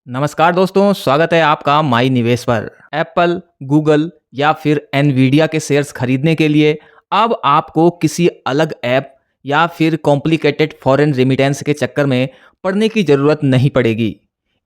नमस्कार दोस्तों, स्वागत है आपका माई निवेश पर। एप्पल, गूगल या फिर एनवीडिया के शेयर्स खरीदने के लिए अब आपको किसी अलग ऐप या फिर कॉम्प्लिकेटेड फॉरेन रेमिटेंस के चक्कर में पड़ने की ज़रूरत नहीं पड़ेगी।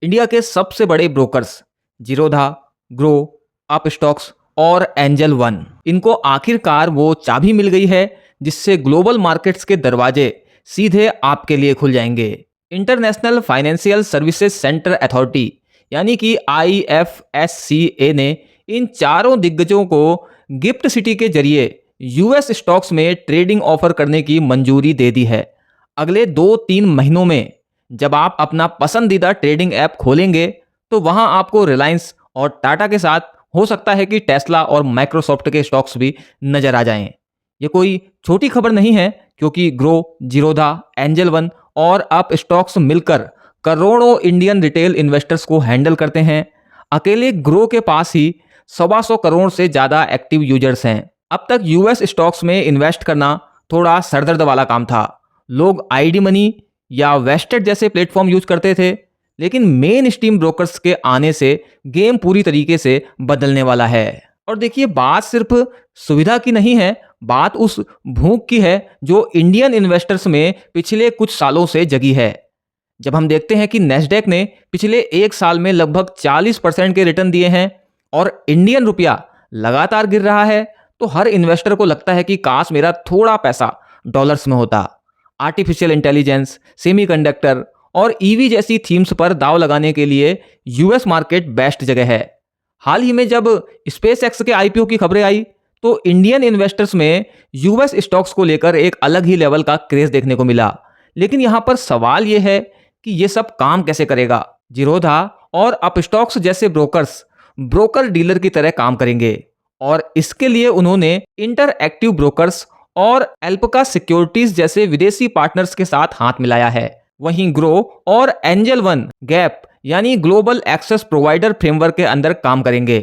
इंडिया के सबसे बड़े brokers Zerodha, grow, up stocks और एंजल वन, इनको आखिरकार वो चाबी मिल गई है जिससे ग्लोबल मार्केट्स के दरवाजे सीधे आपके लिए खुल जाएंगे। International financial services centre authority यानी कि IFSCA ने इन चारों दिग्गजों को गिफ्ट सिटी के जरिए यूएस स्टॉक्स में ट्रेडिंग ऑफर करने की मंजूरी दे दी है। अगले 2-3 महीनों में जब आप अपना पसंदीदा ट्रेडिंग ऐप खोलेंगे तो वहां आपको रिलायंस और टाटा के साथ हो सकता है कि टेस्ला और माइक्रोसॉफ्ट के स्टॉक्स भी नजर आ जाएं। ये कोई छोटी खबर नहीं है क्योंकि ग्रो, जीरोधा, एंजल वन और अप स्टॉक्स मिलकर करोड़ों इंडियन रिटेल इन्वेस्टर्स को हैंडल करते हैं। अकेले ग्रो के पास ही 125 करोड़ से ज़्यादा एक्टिव यूजर्स हैं। अब तक यूएस स्टॉक्स में इन्वेस्ट करना थोड़ा सरदर्द वाला काम था। लोग आईडी मनी या वेस्टेड जैसे प्लेटफॉर्म यूज करते थे, लेकिन मेन स्ट्रीम ब्रोकर्स के आने से गेम पूरी तरीके से बदलने वाला है। और देखिए, बात सिर्फ सुविधा की नहीं है, बात उस भूख की है जो इंडियन इन्वेस्टर्स में पिछले कुछ सालों से जगी है। जब हम देखते हैं कि नेस्डेक ने पिछले एक साल में लगभग 40% के रिटर्न दिए हैं और इंडियन रुपया लगातार गिर रहा है, तो हर इन्वेस्टर को लगता है कि काश मेरा थोड़ा पैसा डॉलर्स में होता। आर्टिफिशियल इंटेलिजेंस, सेमीकंडक्टर और ईवी जैसी थीम्स पर दाव लगाने के लिए यूएस मार्केट बेस्ट जगह है। हाल ही में जब स्पेस एक्स के आईपीओ की खबरें आई तो इंडियन इन्वेस्टर्स में यूएस स्टॉक्स को लेकर एक अलग ही लेवल का क्रेज देखने को मिला। लेकिन यहां पर सवाल यह है कि यह सब काम कैसे करेगा। जीरोधा और अप स्टॉक्स जैसे ब्रोकर्स ब्रोकर डीलर की तरह काम करेंगे और इसके लिए उन्होंने इंटरएक्टिव ब्रोकर्स और एल्पका सिक्योरिटीज जैसे विदेशी पार्टनर्स के साथ हाथ मिलाया है। वहीं ग्रो और एंजल वन गैप यानी ग्लोबल एक्सेस प्रोवाइडर फ्रेमवर्क के अंदर काम करेंगे।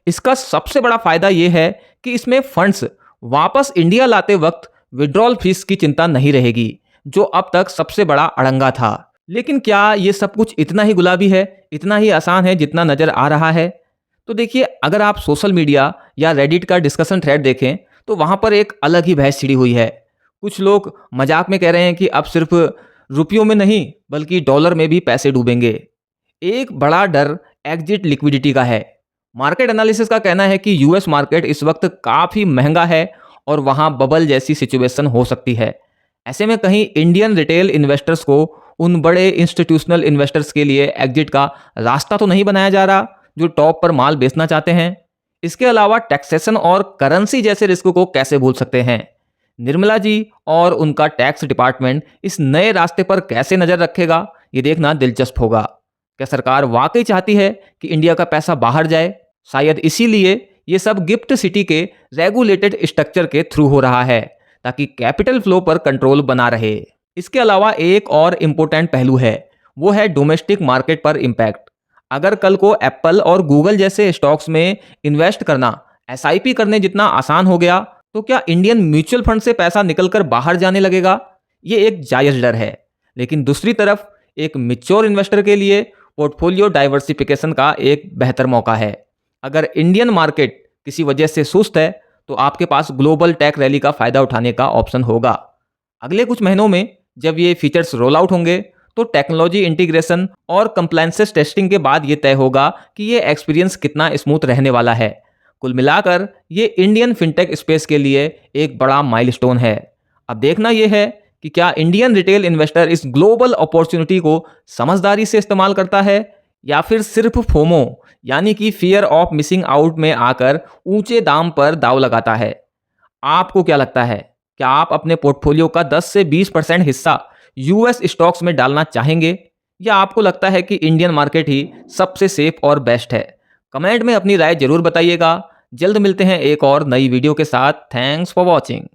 इसका सबसे बड़ा फायदा यह है कि इसमें फंड्स वापस इंडिया लाते वक्त विड्रॉल फीस की चिंता नहीं रहेगी, जो अब तक सबसे बड़ा अड़ंगा था। लेकिन क्या यह सब कुछ इतना ही गुलाबी है, इतना ही आसान है जितना नजर आ रहा है? तो देखिए, अगर आप सोशल मीडिया या रेडिट का डिस्कशन थ्रेड देखें तो वहां पर एक अलग ही बहस छिड़ी हुई है। कुछ लोग मजाक में कह रहे हैं कि अब सिर्फ रुपयों में नहीं बल्कि डॉलर में भी पैसे डूबेंगे। एक बड़ा डर एग्जिट लिक्विडिटी का है। मार्केट एनालिसिस का कहना है कि यूएस मार्केट इस वक्त काफ़ी महंगा है और वहां बबल जैसी सिचुएशन हो सकती है। ऐसे में कहीं इंडियन रिटेल इन्वेस्टर्स को उन बड़े इंस्टीट्यूशनल इन्वेस्टर्स के लिए एग्जिट का रास्ता तो नहीं बनाया जा रहा जो टॉप पर माल बेचना चाहते हैं। इसके अलावा टैक्सेशन और करेंसी जैसे रिस्क को कैसे भूल सकते हैं। निर्मला जी और उनका टैक्स डिपार्टमेंट इस नए रास्ते पर कैसे नजर रखेगा, ये देखना दिलचस्प होगा। क्या सरकार वाकई चाहती है कि इंडिया का पैसा बाहर जाए? शायद इसीलिए ये सब गिफ्ट सिटी के रेगुलेटेड स्ट्रक्चर के थ्रू हो रहा है ताकि कैपिटल फ्लो पर कंट्रोल बना रहे। इसके अलावा एक और इम्पोर्टेंट पहलू है, वो है डोमेस्टिक मार्केट पर इम्पैक्ट। अगर कल को एप्पल और गूगल जैसे स्टॉक्स में इन्वेस्ट करना एसआईपी करने जितना आसान हो गया तो क्या इंडियन म्यूचुअल फंड से पैसा निकलकर बाहर जाने लगेगा? ये एक जायज डर है। लेकिन दूसरी तरफ एक मैच्योर इन्वेस्टर के लिए पोर्टफोलियो डाइवर्सिफिकेशन का एक बेहतर मौका है। अगर इंडियन मार्केट किसी वजह से सुस्त है तो आपके पास ग्लोबल टेक रैली का फायदा उठाने का ऑप्शन होगा। अगले कुछ महीनों में जब ये फीचर्स रोल आउट होंगे तो टेक्नोलॉजी इंटीग्रेशन और कंप्लायंसेस टेस्टिंग के बाद ये तय होगा कि ये एक्सपीरियंस कितना स्मूथ रहने वाला है। कुल मिलाकर ये इंडियन फिनटेक स्पेस के लिए एक बड़ा माइलस्टोन है। अब देखना यह है कि क्या इंडियन रिटेल इन्वेस्टर इस ग्लोबल अपॉर्चुनिटी को समझदारी से इस्तेमाल करता है या फिर सिर्फ फोमो यानी कि फियर ऑफ मिसिंग आउट में आकर ऊंचे दाम पर दाव लगाता है। आपको क्या लगता है? क्या आप अपने पोर्टफोलियो का 10 से 20% हिस्सा यूएस स्टॉक्स में डालना चाहेंगे या आपको लगता है कि इंडियन मार्केट ही सबसे सेफ और बेस्ट है? कमेंट में अपनी राय जरूर बताइएगा। जल्द मिलते हैं एक और नई वीडियो के साथ। Thanks for watching.